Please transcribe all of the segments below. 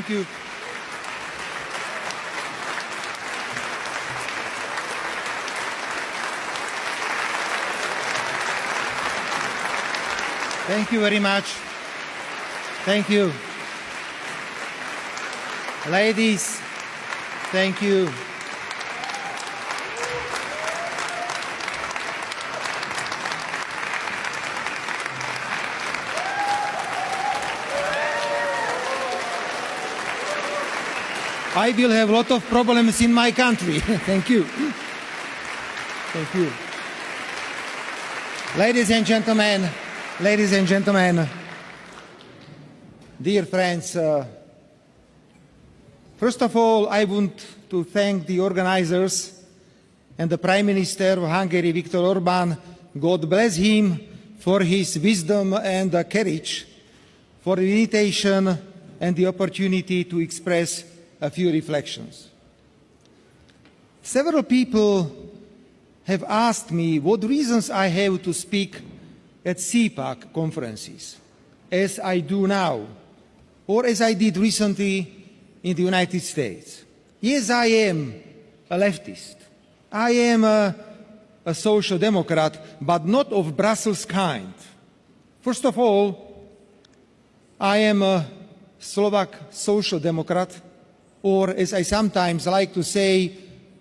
Thank you. Thank you very much. Thank you. Ladies, thank you. I will have a lot of problems in my country. Thank you. Thank you. Ladies and gentlemen, dear friends, first of all, I want to thank the organizers and the Prime Minister of Hungary, Viktor Orbán. God bless him for his wisdom and courage, for the invitation and the opportunity to express a few reflections. Several people have asked me what reasons I have to speak at CPAC conferences, as I do now, or as I did recently in the United States. Yes, I am a leftist. I am a social democrat, but not of Brussels kind. First of all, I am a Slovak social democrat, or as I sometimes like to say,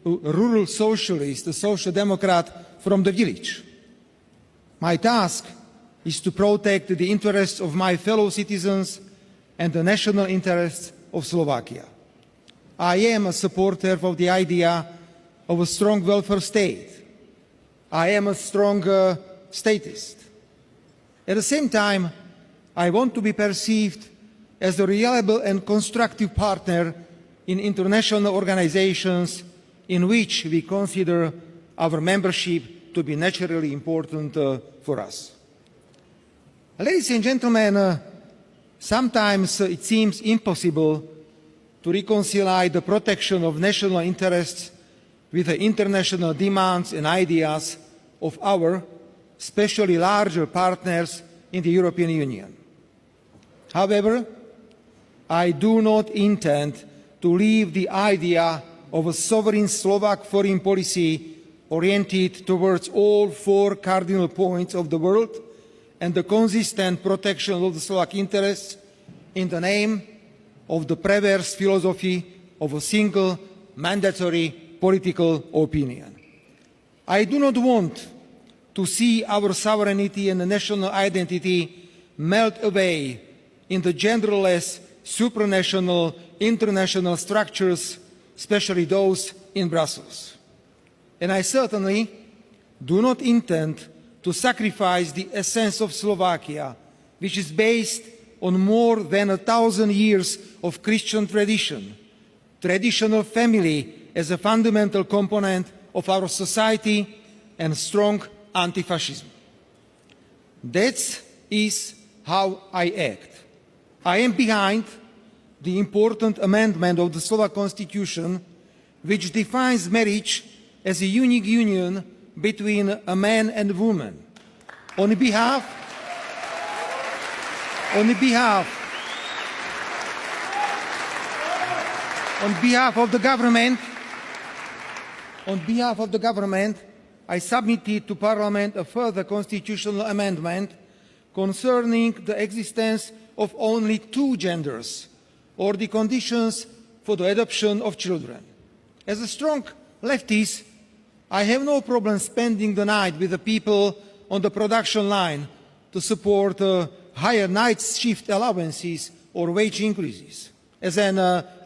a rural socialist, a social democrat from the village. My task is to protect the interests of my fellow citizens and the national interests of Slovakia. I am a supporter of the idea of a strong welfare state. I am a strong statist. At the same time, I want to be perceived as a reliable and constructive partner in international organizations in which we consider our membership to be naturally important for us. Ladies and gentlemen, sometimes it seems impossible to reconcile the protection of national interests with the international demands and ideas of our, especially larger partners in the European Union. However, I do not intend to leave the idea of a sovereign Slovak foreign policy oriented towards all four cardinal points of the world and the consistent protection of the Slovak interests in the name of the perverse philosophy of a single mandatory political opinion. I do not want to see our sovereignty and national identity melt away in the genderless, supranational, international structures, especially those in Brussels. And I certainly do not intend to sacrifice the essence of Slovakia, which is based on more than 1,000 years of Christian tradition, traditional family as a fundamental component of our society, and strong anti-fascism. That is how I act. I am behind the important amendment of the Slovak Constitution, which defines marriage as a unique union between a man and a woman. On behalf of the government, I submitted to Parliament a further constitutional amendment concerning the existence of only two genders or the conditions for the adoption of children. As a strong leftist, I have no problem spending the night with the people on the production line to support higher night shift allowances or wage increases. As an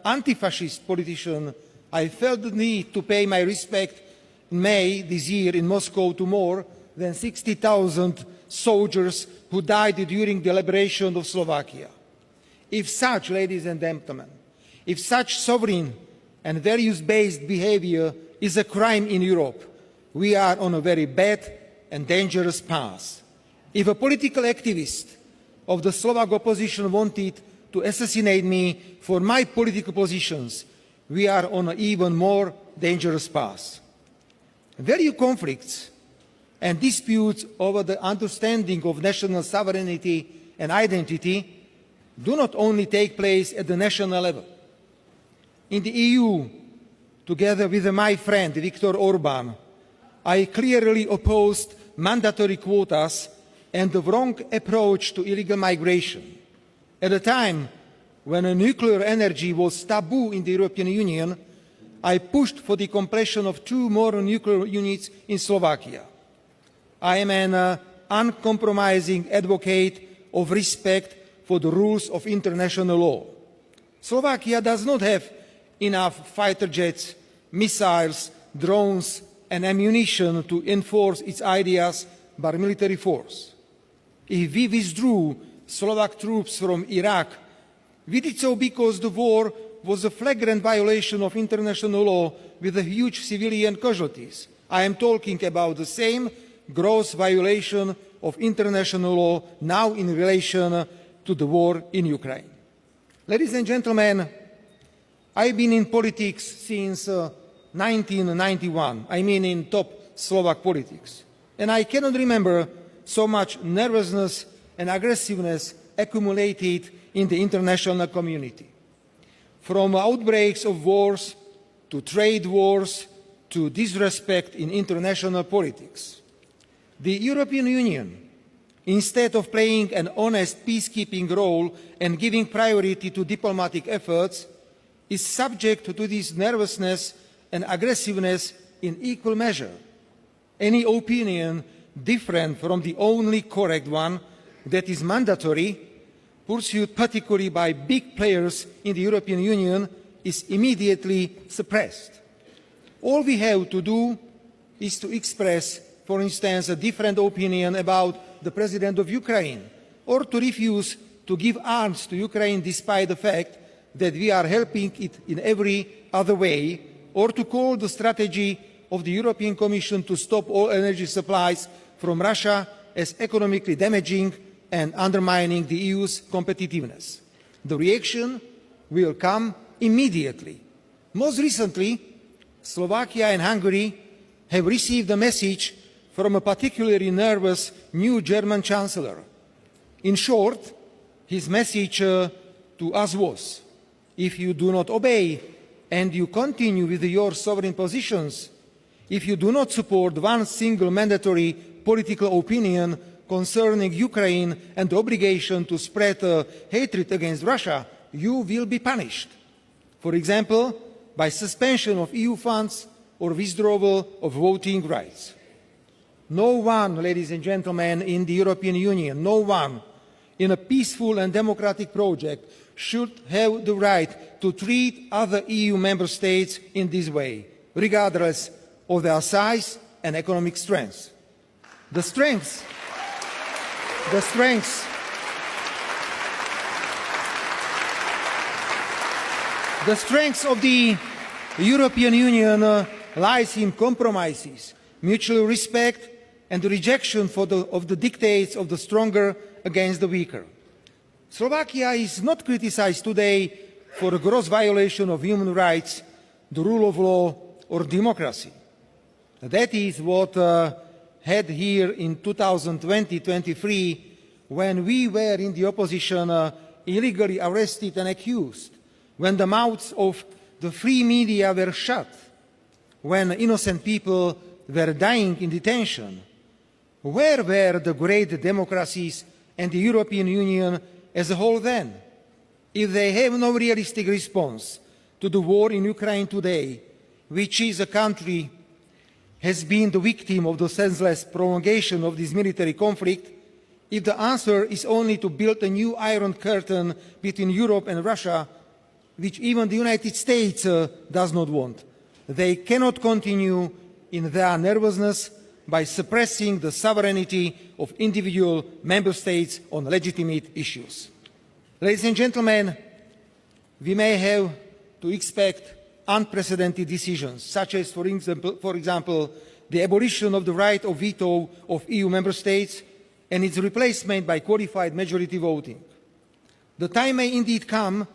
anti-fascist politician, I felt the need to pay my respect in May this year in Moscow to more than 60,000 soldiers who died during the liberation of Slovakia. If such, ladies and gentlemen, if such sovereign and values-based behavior is a crime in Europe, we are on a very bad and dangerous path. If a political activist of the Slovak opposition wanted to assassinate me for my political positions, we are on an even more dangerous path. Value conflicts and disputes over the understanding of national sovereignty and identity do not only take place at the national level. In the EU, together with my friend Viktor Orbán, I clearly opposed mandatory quotas and the wrong approach to illegal migration. At a time when nuclear energy was taboo in the European Union, I pushed for the completion of 2 more nuclear units in Slovakia. I am an uncompromising advocate of respect for the rules of international law. Slovakia does not have enough fighter jets, missiles, drones, and ammunition to enforce its ideas by military force. If we withdrew Slovak troops from Iraq, we did so because the war was a flagrant violation of international law with a huge civilian casualties. I am talking about the same gross violation of international law now in relation to the war in Ukraine. Ladies and gentlemen, I've been in politics since 1991. I mean in top Slovak politics. And I cannot remember so much nervousness and aggressiveness accumulated in the international community. From outbreaks of wars to trade wars to disrespect in international politics. The European Union, instead of playing an honest peacekeeping role and giving priority to diplomatic efforts, is subject to this nervousness and aggressiveness in equal measure. Any opinion different from the only correct one, that is mandatory, pursued particularly by big players in the European Union, is immediately suppressed. All we have to do is to express, for instance, a different opinion about the President of Ukraine, or to refuse to give arms to Ukraine despite the fact that we are helping it in every other way, or to call the strategy of the European Commission to stop all energy supplies from Russia as economically damaging and undermining the EU's competitiveness. The reaction will come immediately. Most recently, Slovakia and Hungary have received a message from a particularly nervous new German Chancellor. In short, his message to us was, if you do not obey and you continue with your sovereign positions, if you do not support one single mandatory political opinion concerning Ukraine and the obligation to spread hatred against Russia, you will be punished. For example, by suspension of EU funds or withdrawal of voting rights. No one, ladies and gentlemen, in the European Union, no one in a peaceful and democratic project should have the right to treat other EU member states in this way, regardless of their size and economic strength. The strengths of the European Union lies in compromises, mutual respect, and the rejection of the dictates of the stronger against the weaker. Slovakia is not criticized today for a gross violation of human rights, the rule of law, or democracy. That is what had here in 2020-23, when we were in the opposition illegally arrested and accused, when the mouths of the free media were shut, when innocent people were dying in detention. Where were the great democracies and the European Union as a whole then? If they have no realistic response to the war in Ukraine today, which is a country has been the victim of the senseless prolongation of this military conflict, if the answer is only to build a new iron curtain between Europe and Russia, which even the United States does not want, they cannot continue in their nervousness by suppressing the sovereignty of individual member states on legitimate issues. Ladies and gentlemen, we may have to expect unprecedented decisions, such as, for example, the abolition of the right of veto of EU member states and its replacement by qualified majority voting. The time may indeed come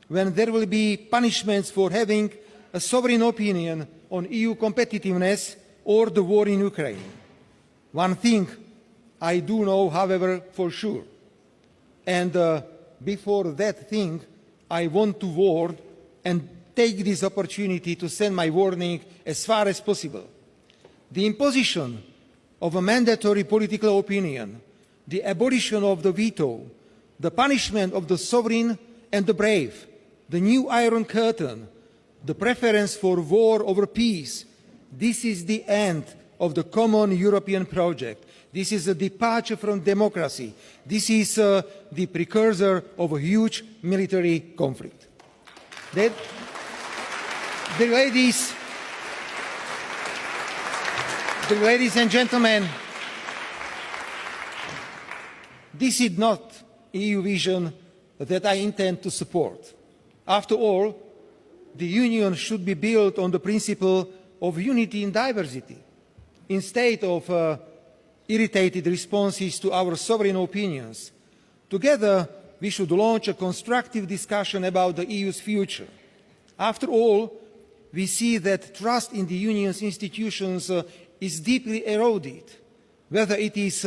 when there will be punishments for having a sovereign opinion on EU competitiveness or the war in Ukraine. One thing I do know, however, for sure, and before that thing, I want to warn and take this opportunity to send my warning as far as possible. The imposition of a mandatory political opinion, the abolition of the veto, the punishment of the sovereign and the brave, the new Iron Curtain, the preference for war over peace, this is the end of the common European project. This is a departure from democracy. This is the precursor of a huge military conflict. The ladies and gentlemen, this is not EU vision that I intend to support. After all, the Union should be built on the principle of unity in diversity, instead of irritated responses to our sovereign opinions. Together, we should launch a constructive discussion about the EU's future. After all, we see that trust in the Union's institutions is deeply eroded, whether it is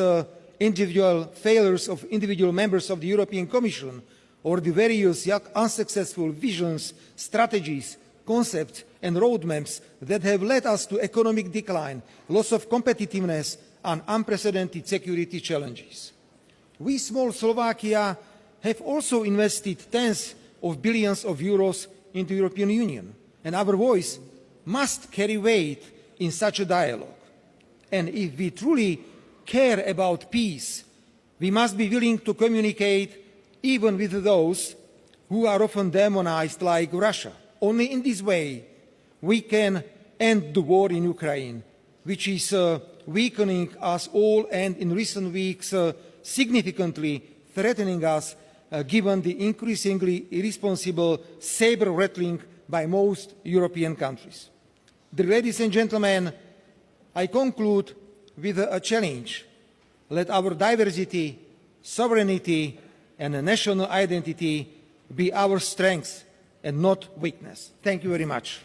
individual failures of individual members of the European Commission or the various yet unsuccessful visions, strategies, concepts and roadmaps that have led us to economic decline, loss of competitiveness and unprecedented security challenges. We, small Slovakia, have also invested tens of billions of euros into the European Union, and our voice must carry weight in such a dialogue. And if we truly care about peace, we must be willing to communicate even with those who are often demonized like Russia. Only in this way we can end the war in Ukraine, which is weakening us all and in recent weeks significantly threatening us given the increasingly irresponsible saber-rattling by most European countries. Ladies and gentlemen, I conclude with a challenge. Let our diversity, sovereignty and national identity be our strength and not weakness. Thank you very much.